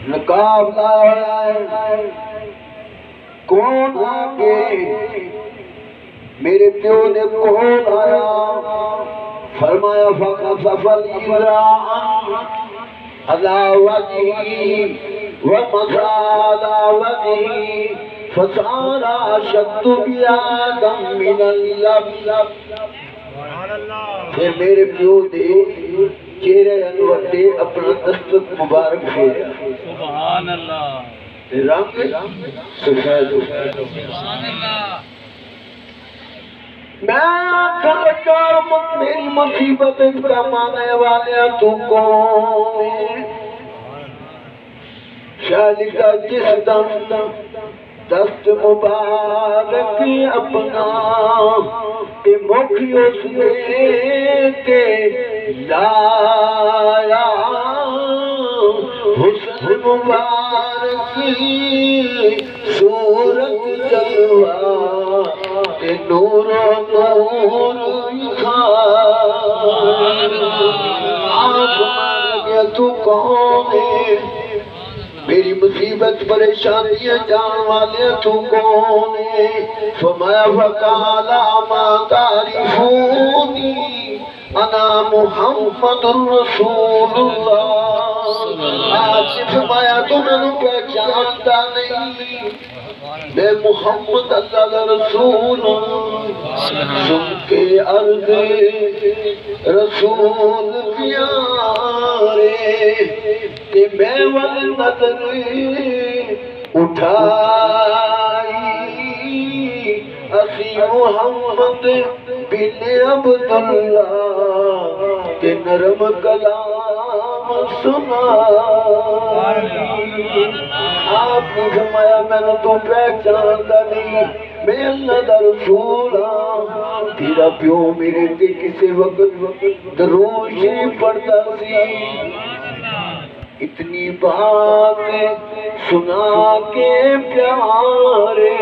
نقاب لایا کون آگے میرے پیو نے کون آیا فرمایا فَقَصَفَ الْإِذْرَاءَ عَلَى وَجْهِهِ وَمَسَى عَلَى وَجْهِهِ فَصَارَ أَشَدُّ بِيَادًا مِنَ اللَّبْنِ پھر میرے پیو دے چہرے انوٹے اپنا دستک مبارک پھیرا سبحان اللہ رنگ سفید سبحان اللہ میں میری مصیبت کمانے والے تو کون شاید کا جس دم دست مبارک اپنا کہ مکھی اس نے کے لایا حسن مبارک صورت جلوہ کہ نور نور تو کون ہے میری مصیبت پریشانیاں جان والے تو کون ہے فرمایا فقال ما تعرفونی انا محمد رسول اللہ آج فرمایا تمہیں پہچانتا نہیں میں محمد اللہ کا رسول سن کے عرض رسول پیارے کہ میں والنظر اٹھائی اسی محمد بن عبداللہ کے نرم کلام سنا آپ نے فرمایا میں نے تو پہچانتا نہیں میں اللہ دا رسول ہاں تیرا پیو میرے تے کسی وقت درود شریف پڑھتا سی اتنی بات سنا کے پیارے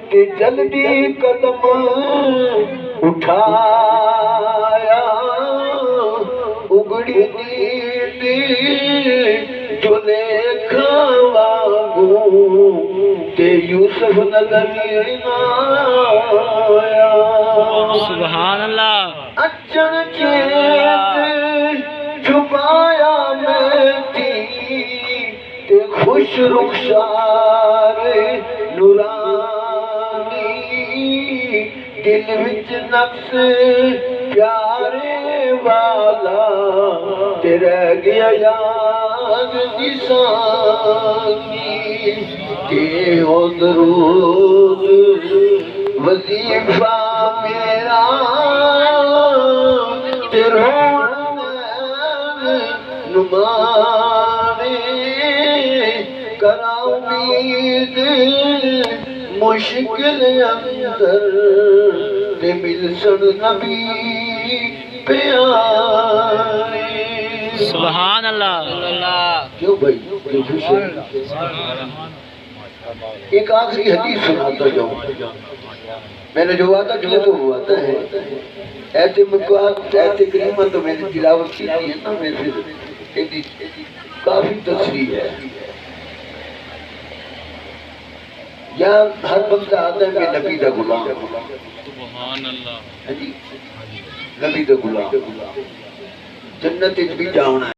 کہ جلدی قدم اٹھایا اگڑی نیند جو دیکھا واگوں کہ یوسف نظر آیا سبحان اللہ اچھن چیت چھپایا میں تھی تے خوش رخسار نورانی دل وچ نقص پیارے والا تے رہ گیا یاد نشانی کہ ہو درود وظیفہ میرا تے نمانے کرا امید مشکل اندر تے ملسن نبی پیارے سبحان اللہ کیوں بھائی کیوں خوش ہے ایک آخری حدیث سناتا جاؤں میں نے جو وعدہ کیا تو وہ وعدہ ہے ایتے مقاد ایتے کریمہ تو میں نے تلاوت کی ہے نا میں سے کافی تصریح ہے یہاں ہر بندہ آتا ہے کہ نبی دا غلام سبحان اللہ نبی دا غلام جنت بھی جاؤنا ہے